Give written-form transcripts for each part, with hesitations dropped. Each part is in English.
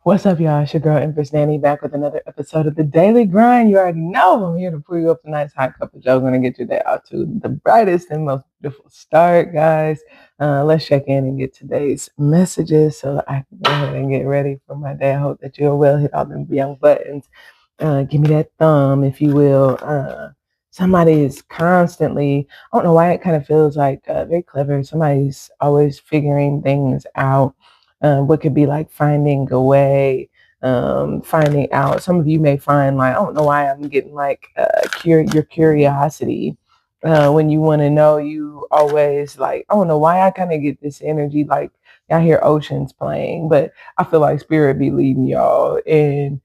What's up, y'all? It's your girl, Empress Nanny, back with another episode of The Daily Grind. You already know I'm here to pour you up a nice hot cup of joe. Going to get your day out to the brightest and most beautiful start, guys. Let's check in and get today's messages so I can go ahead and get ready for my day. I hope that you're well. Hit all them young buttons. Give me that thumb, if you will. Somebody is constantly, I don't know why it kind of feels like very clever. Somebody's always figuring things out. What could be like finding a way, finding out. Some of you may find like, I don't know why I'm getting like your curiosity. When you want to know, you always like, I don't know why I kind of get this energy like I hear oceans playing, but I feel like spirit be leading y'all, and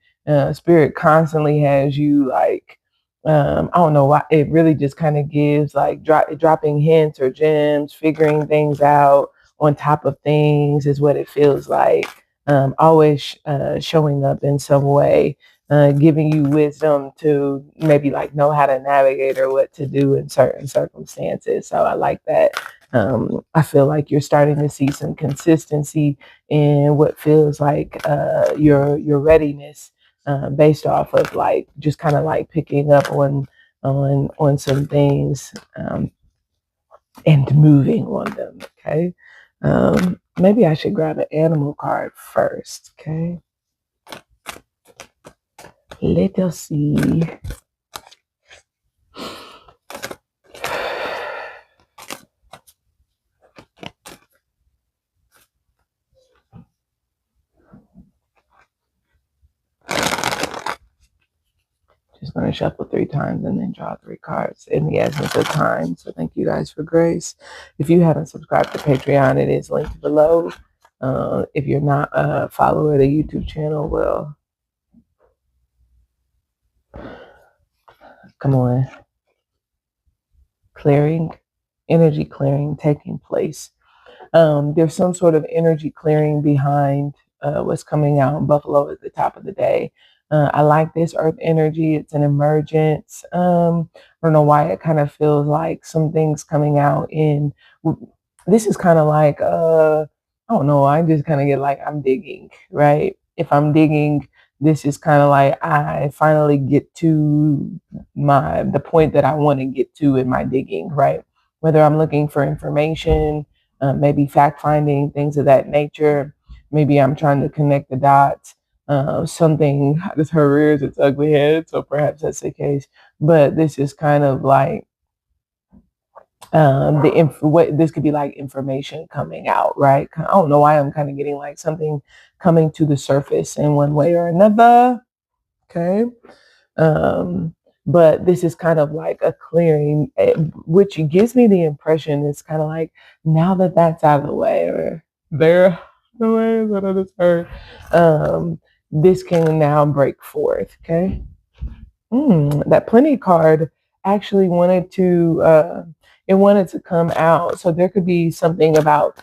spirit constantly has you like, I don't know why, it really just kind of gives like dropping hints or gems, figuring things out on top of things is what it feels like. Always showing up in some way, giving you wisdom to maybe like know how to navigate or what to do in certain circumstances. So I like that. I feel like you're starting to see some consistency in what feels like your readiness, based off of like just kind of like picking up on some things, and moving on them. Okay. Maybe I should grab an animal card first. Okay. Let us see. Just going to shuffle 3 times and then draw 3 cards in the essence of time. So thank you guys for grace. If you haven't subscribed to Patreon, it is linked below. If you're not a follower of the YouTube channel, well, come on. Clearing, energy clearing taking place. There's some sort of energy clearing behind what's coming out in Buffalo at the top of the day. I like this earth energy. It's an emergence. I don't know why it kind of feels like some things coming out in. This is kind of like, I don't know. I just kind of get like I'm digging, right? If I'm digging, this is kind of like I finally get to the point that I want to get to in my digging, right? Whether I'm looking for information, maybe fact finding, things of that nature. Maybe I'm trying to connect the dots. Something, this her rears its ugly head, so perhaps that's the case. But this is kind of like what this could be like information coming out, right? I don't know why I'm kind of getting like something coming to the surface in one way or another. Okay. But this is kind of like a clearing, which gives me the impression it's kind of like now that that's out of the way, or there the way that I just heard, this can now break forth. Okay. That plenty card actually wanted to it wanted to come out. So there could be something about,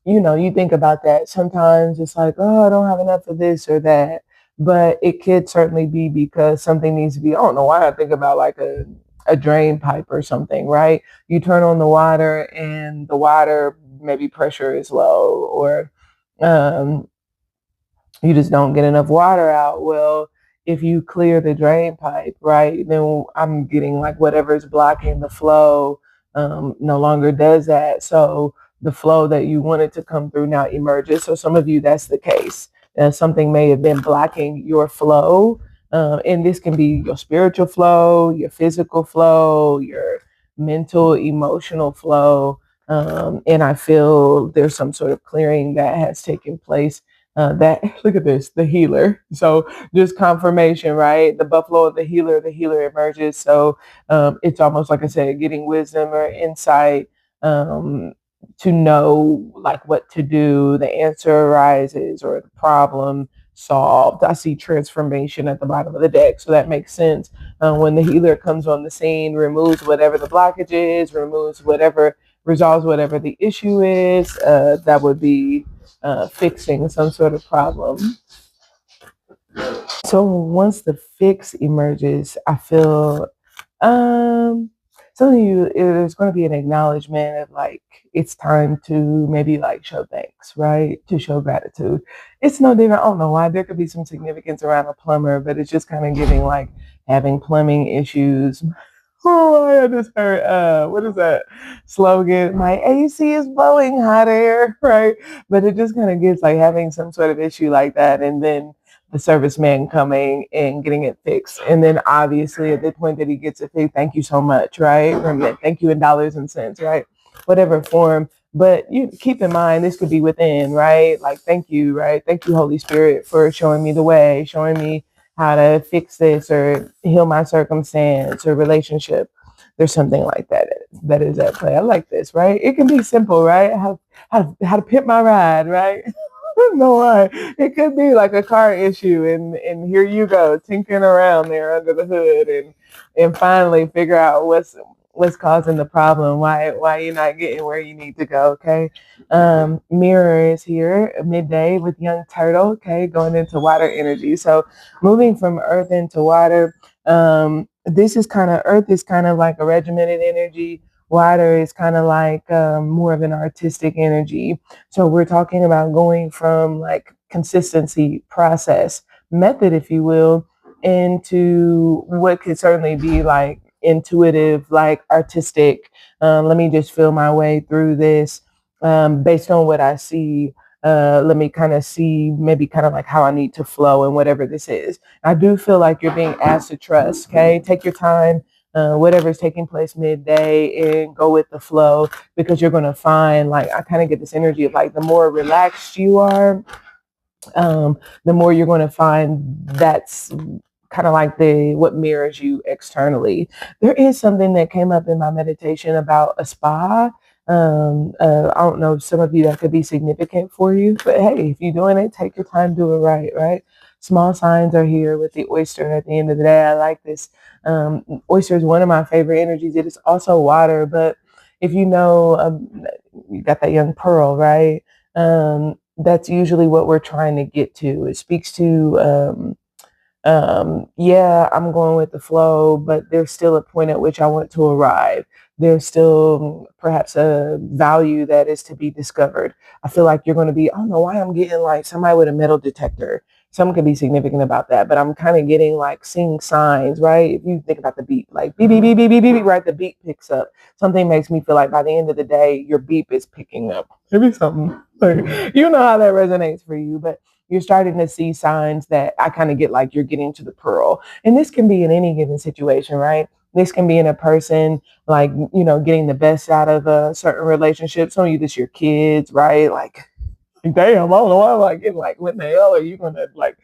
you think about that. Sometimes it's like, oh, I don't have enough of this or that. But it could certainly be because something needs to be, I don't know why I think about like a drain pipe or something, right? You turn on the water and the water maybe pressure is low, or um, you just don't get enough water out. Well, if you clear the drain pipe, right, then I'm getting like whatever's blocking the flow no longer does that. So the flow that you wanted to come through now emerges. So some of you, that's the case. Something may have been blocking your flow. And this can be your spiritual flow, your physical flow, your mental, emotional flow. And I feel there's some sort of clearing that has taken place. That look at this, the healer. So just confirmation, right? The buffalo, the healer emerges. So it's almost like I said, getting wisdom or insight, to know like what to do. The answer arises or the problem solved. I see transformation at the bottom of the deck, so that makes sense. When the healer comes on the scene, removes whatever the blockage is, resolves whatever the issue is, that would be fixing some sort of problem. So once the fix emerges, I feel some of you, there's going to be an acknowledgement of like, it's time to maybe like show thanks, right? To show gratitude. It's no different. I don't know why. There could be some significance around a plumber, but it's just kind of giving like having plumbing issues. Oh, I just heard, what is that slogan? My AC is blowing hot air, right? But it just kind of gives like having some sort of issue like that. And then the serviceman coming and getting it fixed. And then obviously at the point that he gets it fixed, thank you so much, right? Or thank you in dollars and cents, right? Whatever form. But you keep in mind, this could be within, right? Like, thank you, right? Thank you, Holy Spirit, for showing me the way, showing me how to fix this or heal my circumstance or relationship. There's something like that that is at play. I like this, right? It can be simple, right? How to pimp my ride, right? No why. It could be like a car issue, and here you go tinkering around there under the hood, and finally figure out what's causing the problem. Why you're not getting where you need to go. Okay. Mirror is here midday with young turtle. Okay, going into water energy. So moving from earth into water. This is kind of earth is kind of like a regimented energy. Water is kind of like more of an artistic energy. So we're talking about going from like consistency, process, method, if you will, into what could certainly be like intuitive, like artistic. Let me just feel my way through this based on what I see. Let me kind of see maybe kind of like how I need to flow and whatever this is. I do feel like you're being asked to trust. Okay, take your time. Whatever is taking place midday and go with the flow, because you're going to find like I kind of get this energy of like the more relaxed you are, the more you're going to find that's kind of like the what mirrors you externally. There is something that came up in my meditation about a spa. I don't know, some of you that could be significant for you, but hey, if you're doing it, take your time, do it right, right? Small signs are here with the oyster at the end of the day. I like this. Oyster is one of my favorite energies. It is also water, but if you know, you got that young pearl, right? That's usually what we're trying to get to. It speaks to yeah, I'm going with the flow, but there's still a point at which I want to arrive. There's still perhaps a value that is to be discovered. I feel like you're going to be, I don't know why I'm getting like somebody with a metal detector. Some could be significant about that, but I'm kind of getting like seeing signs, right? If you think about the beep, like beep, beep, beep, beep, beep, beep, right? The beep picks up. Something makes me feel like by the end of the day, your beep is picking up. Maybe something. Like, you know how that resonates for you, but you're starting to see signs that I kind of get like you're getting to the pearl. And this can be in any given situation, right? This can be in a person, like, you know, getting the best out of a certain relationship. Some of you, this your kids, right? Like, damn, I don't know why I'm like, getting like, when the hell are you going to like,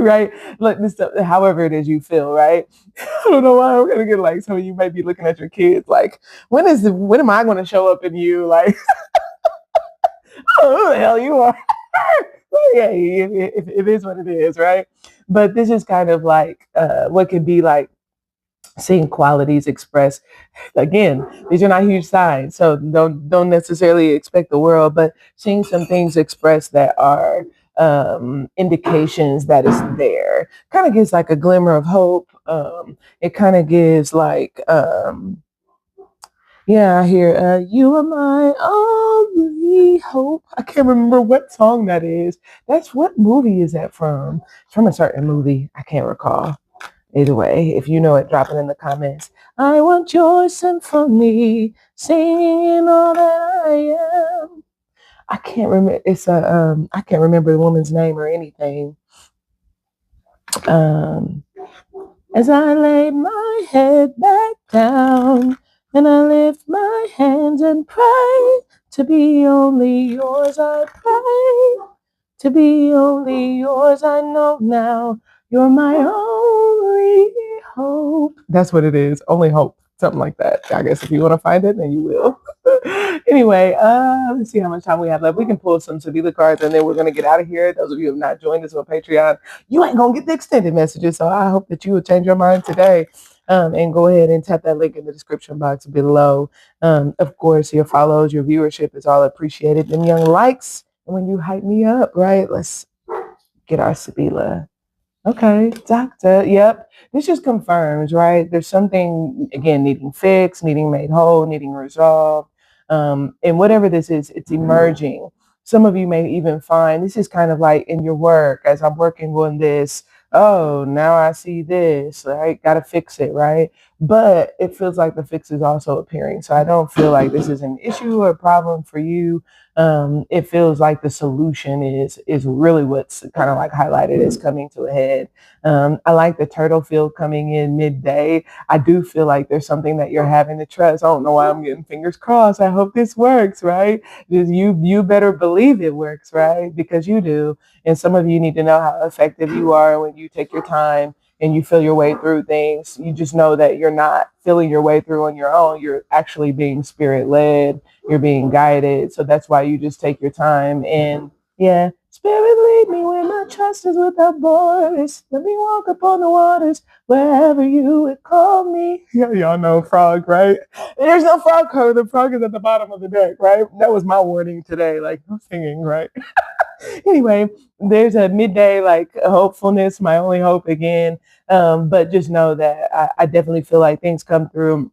right? Like this stuff, however it is you feel, right? I don't know why I'm going to get like, some of you might be looking at your kids like, when am I going to show up in you? Like, oh, who the hell you are? Yeah, it is what it is, right? But this is kind of like what could be like seeing qualities expressed. Again, these are not huge signs, so don't necessarily expect the world, but seeing some things expressed that are indications that it's there kind of gives like a glimmer of hope. It kind of gives like yeah, I hear you are my only hope. I can't remember what song that is. That's what movie is that from? It's from a certain movie. I can't recall. Either way, if you know it, drop it in the comments. I want your symphony, singing all that I am. I can't remember. It's a I can't remember the woman's name or anything. Um, as I lay my head back down and I lift my hands and pray to be only yours, I pray to be only yours. I know now you're my only hope. That's what it is. Only hope. Something like that. I guess if you want to find it, then you will. Anyway, let's see how much time we have left. We can pull some Sabila cards and then we're going to get out of here. Those of you who have not joined us on Patreon, you ain't going to get the extended messages. So I hope that you will change your mind today. And go ahead and tap that link in the description box below. Of course, your follows, your viewership is all appreciated. Them young likes when you hype me up, right? Let's get our Sabila Okay, doctor. Yep. This just confirms, right? There's something, again, needing fixed, needing made whole, needing resolved. And whatever this is, it's emerging. Some of you may even find this is kind of like in your work as I'm working on this. Oh, now I see this, right? Got to fix it, right? But it feels like the fix is also appearing. So I don't feel like this is an issue or a problem for you. It feels like the solution is really what's kind of like highlighted as coming to a head. I like the turtle field coming in midday. I do feel like there's something that you're having to trust. I don't know why I'm getting fingers crossed. I hope this works, right? You better believe it works, right? Because you do. And some of you need to know how effective you are when you take your time and you feel your way through things. You just know that you're not feeling your way through on your own. You're actually being spirit led, you're being guided. So that's why you just take your time and yeah. Spirit lead me where my trust is without borders. Let me walk upon the waters wherever you would call me. Yeah, y'all know frog, right? There's no frog code. The frog is at the bottom of the deck, right? That was my warning today. Like, no singing, right? Anyway, there's a midday like hopefulness, my only hope again. But just know that I definitely feel like things come through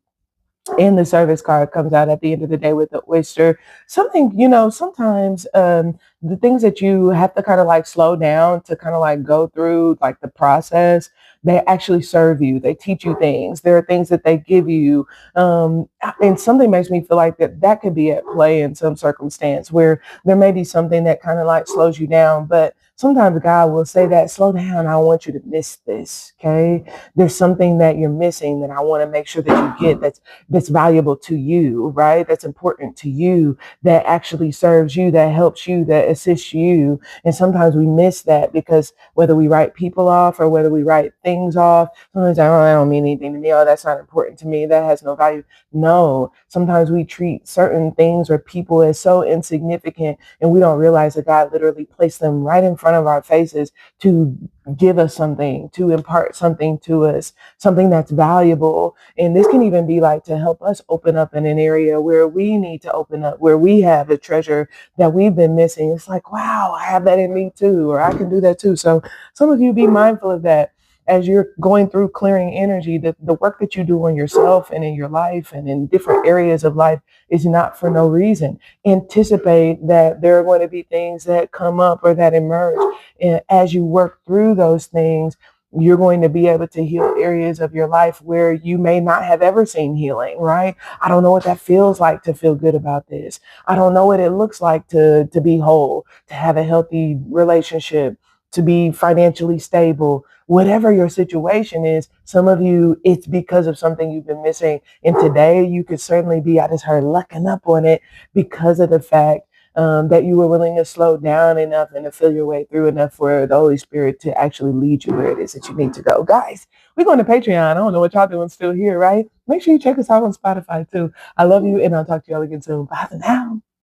and the service card comes out at the end of the day with the oyster. Something, sometimes the things that you have to kind of like slow down to kind of like go through like the process, they actually serve you. They teach you things. There are things that they give you. And something makes me feel like that could be at play in some circumstance where there may be something that kind of like slows you down. But sometimes God will say that, slow down. I don't want you to miss this. Okay. There's something that you're missing that I want to make sure that you get that's valuable to you, right? That's important to you, that actually serves you, that helps you, that assists you. And sometimes we miss that because whether we write people off or whether we write things off, sometimes oh, that don't mean anything to me. Oh, that's not important to me. That has no value. No, sometimes we treat certain things or people as so insignificant and we don't realize that God literally placed them right in front of our faces to give us something, to impart something to us, something that's valuable. And this can even be like to help us open up in an area where we need to open up, where we have a treasure that we've been missing. It's like, wow, I have that in me too, or I can do that too. So some of you be mindful of that as you're going through clearing energy, that the work that you do on yourself and in your life and in different areas of life is not for no reason. Anticipate that there are going to be things that come up or that emerge. And as you work through those things, you're going to be able to heal areas of your life where you may not have ever seen healing, right? I don't know what that feels like to feel good about this. I don't know what it looks like to be whole, to have a healthy relationship, to be financially stable. Whatever your situation is, some of you, it's because of something you've been missing. And today you could certainly be, I just heard, lucking up on it because of the fact that you were willing to slow down enough and to feel your way through enough for the Holy Spirit to actually lead you where it is that you need to go. Guys, we're going to Patreon. I don't know what y'all doing still here, right? Make sure you check us out on Spotify too. I love you and I'll talk to y'all again soon. Bye for now.